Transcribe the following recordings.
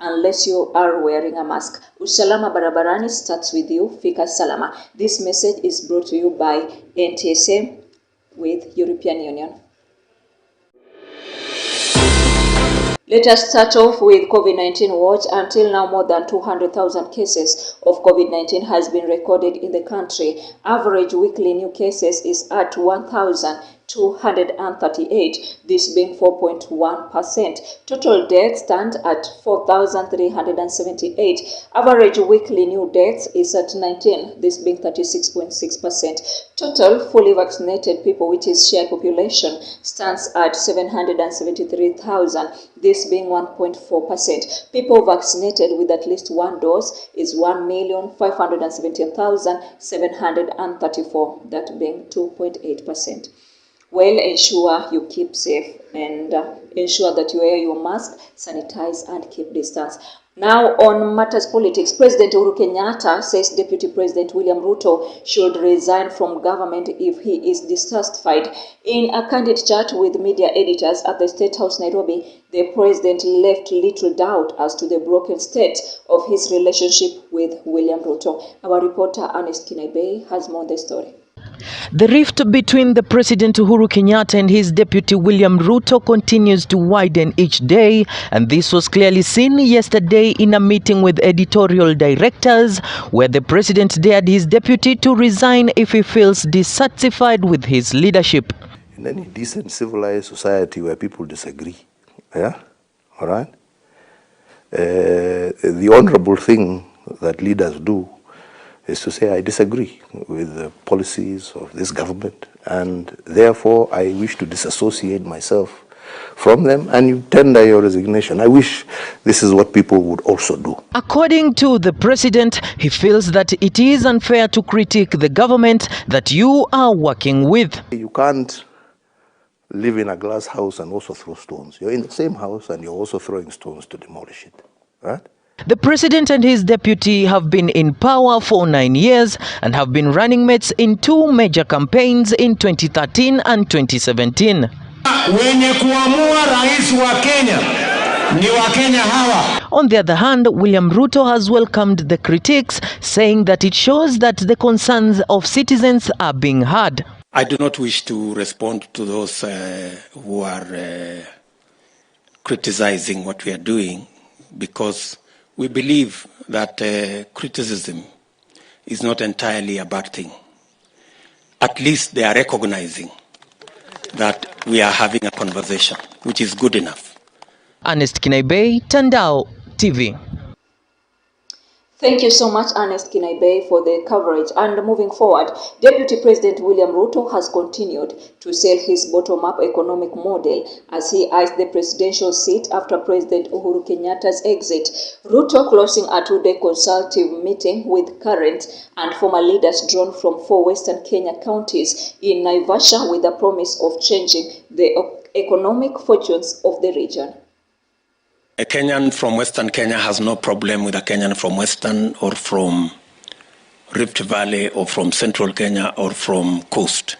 unless you are wearing a mask. Usalama barabarani starts with you. Fika salama. This message is brought to you by NTSA with European Union. Let us start off with COVID-19 watch. Until now, more than 200,000 cases of COVID-19 has been recorded in the country. Average weekly new cases is at 1,238, this being 4.1%. Total deaths stand at 4,378. Average weekly new deaths is at 19, this being 36.6%. Total fully vaccinated people, which is shared population, stands at 773,000, this being 1.4%. People vaccinated with at least one dose is 1,517,734, that being 2.8%. Well, ensure you keep safe and ensure that you wear your mask, sanitize and keep distance. Now on matters politics, President Uhuru Kenyatta says Deputy President William Ruto should resign from government if he is dissatisfied. In a candid chat with media editors at the State House, Nairobi, the president left little doubt as to the broken state of his relationship with William Ruto. Our reporter Ernest Kinaibe has more on the story. The rift between the President Uhuru Kenyatta and his deputy William Ruto continues to widen each day, and this was clearly seen yesterday in a meeting with editorial directors where the president dared his deputy to resign if he feels dissatisfied with his leadership. In any decent civilized society where people disagree, all right, the honorable thing that leaders do is to say, I disagree with the policies of this government, and therefore I wish to disassociate myself from them, and you tender your resignation. I wish this is what people would also do. According to the president, he feels that it is unfair to critique the government that you are working with. You can't live in a glass house and also throw stones. You're in the same house and you're also throwing stones to demolish it, right? The president and his deputy have been in power for 9 years and have been running mates in two major campaigns in 2013 and 2017. Wenye kuamua rais wa Kenya ni wa Kenya hawa. On the other hand, William Ruto has welcomed the critics, saying that it shows that the concerns of citizens are being heard. I do not wish to respond to those who are criticizing what we are doing, because we believe that criticism is not entirely a bad thing. At least they are recognizing that we are having a conversation, which is good enough. Ernest Kinaibe, Tandao TV. Thank you so much, Ernest Kinaibe, for the coverage. And moving forward, Deputy President William Ruto has continued to sell his bottom-up economic model as he eyes the presidential seat after President Uhuru Kenyatta's exit. Ruto closing a two-day consultative meeting with current and former leaders drawn from 4 Western Kenya counties in Naivasha with the promise of changing the economic fortunes of the region. A Kenyan from Western Kenya has no problem with a Kenyan from Western or from Rift Valley or from Central Kenya or from Coast.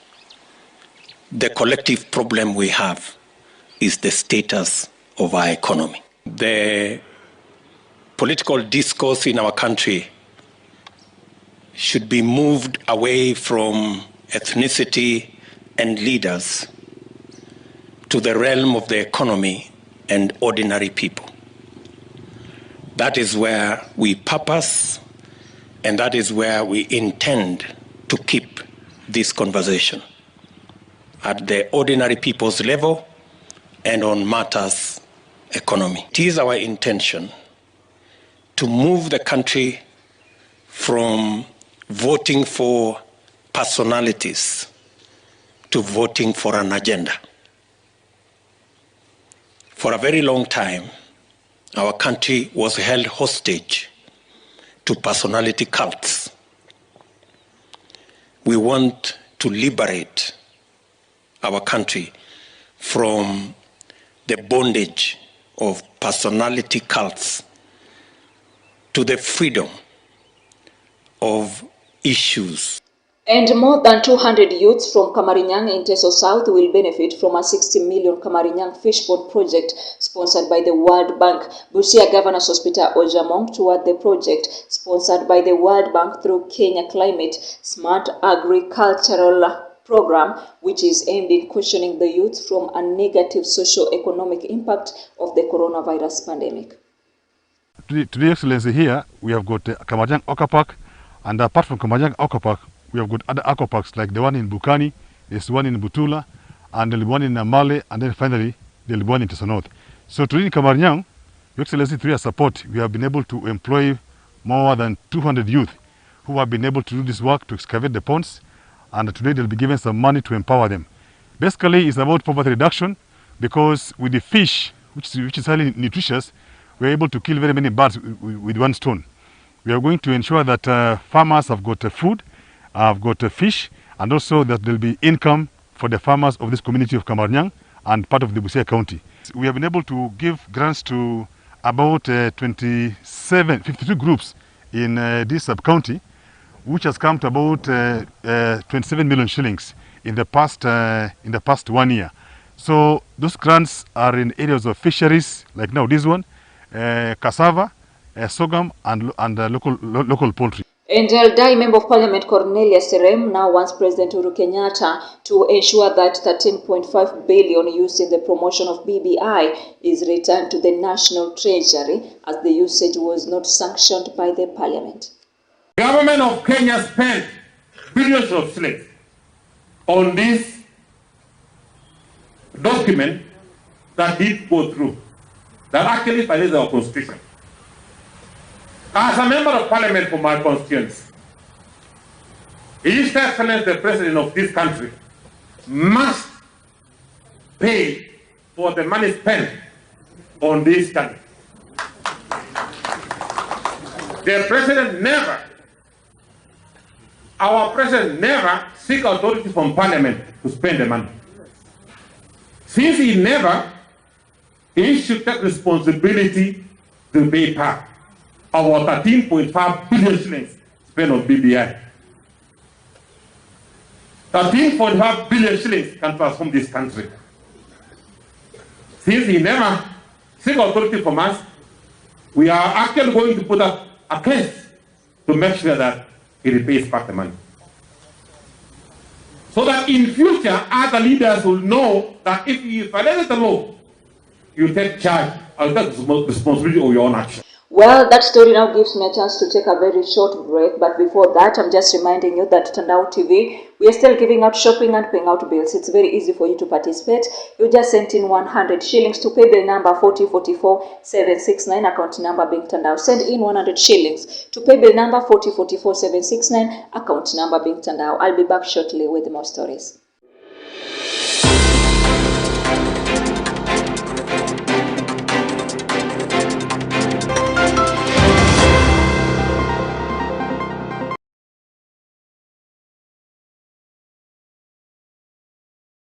The collective problem we have is the status of our economy. The political discourse in our country should be moved away from ethnicity and leaders to the realm of the economy and ordinary people. That is where we purpose, and that is where we intend to keep this conversation, at the ordinary people's level and on matters economy. It is our intention to move the country from voting for personalities to voting for an agenda. For a very long time, our country was held hostage to personality cults. We want to liberate our country from the bondage of personality cults to the freedom of issues. And more than 200 youths from Kamarinyang in Teso South will benefit from a 60 million Kamarinyang fish pond project sponsored by the World Bank. Busia Governor's Hospital Ojamong toward the project sponsored by the World Bank through Kenya Climate Smart Agricultural Program, which is aimed in cushioning the youth from a negative socio-economic impact of the coronavirus pandemic. Today, Excellency, here we have got Kamarinyang Aqua Park, and apart from Kamarinyang Aqua Park, we have got other aqua parks like the one in Bukani, there's one in Butula, and the one in Namale, and then finally the one in Teso North. So today in Kamarinyang, Your Excellency, through your support, we have been able to employ more than 200 youth who have been able to do this work to excavate the ponds, and today they'll be given some money to empower them. Basically, it's about poverty reduction, because with the fish, which is highly nutritious, we're able to kill very many birds with one stone. We are going to ensure that farmers have got food, have got fish, and also that there will be income for the farmers of this community of Kamarinyang and part of the Busia County. We have been able to give grants to about 52 groups in this sub-county, which has come to about 27 million shillings in the past 1 year. So those grants are in areas of fisheries, like now this one, cassava, sorghum, and local poultry. And Eldai Member of Parliament Cornelia Serem now wants President Uhuru Kenyatta to ensure that 13.5 billion used in the promotion of BBI is returned to the National Treasury, as the usage was not sanctioned by the Parliament. The government of Kenya spent billions of shillings on this document that did go through, that actually violates our constitution. As a member of Parliament for my constituency, His Excellency the President of this country must pay for the money spent on this country. The President never, our President never seek authority from Parliament to spend the money. Since he should take responsibility to pay part of our 13.5 billion shillings spent on BBI. 13.5 billion shillings can transform this country. Since he never seek authority from us, we are actually going to put up a case to make sure that he repays back the money. So that in future, other leaders will know that if you violate the law, you take charge or take responsibility of your own action. Well, that story now gives me a chance to take a very short break, but before that, I'm just reminding you that Tandao TV, we are still giving out shopping and paying out bills. It's very easy for you to participate. You just send in 100 shillings to pay bill number 4044769, account number being Tandao. Send in 100 shillings to pay bill number 4044769, account number being Tandao. I'll be back shortly with more stories.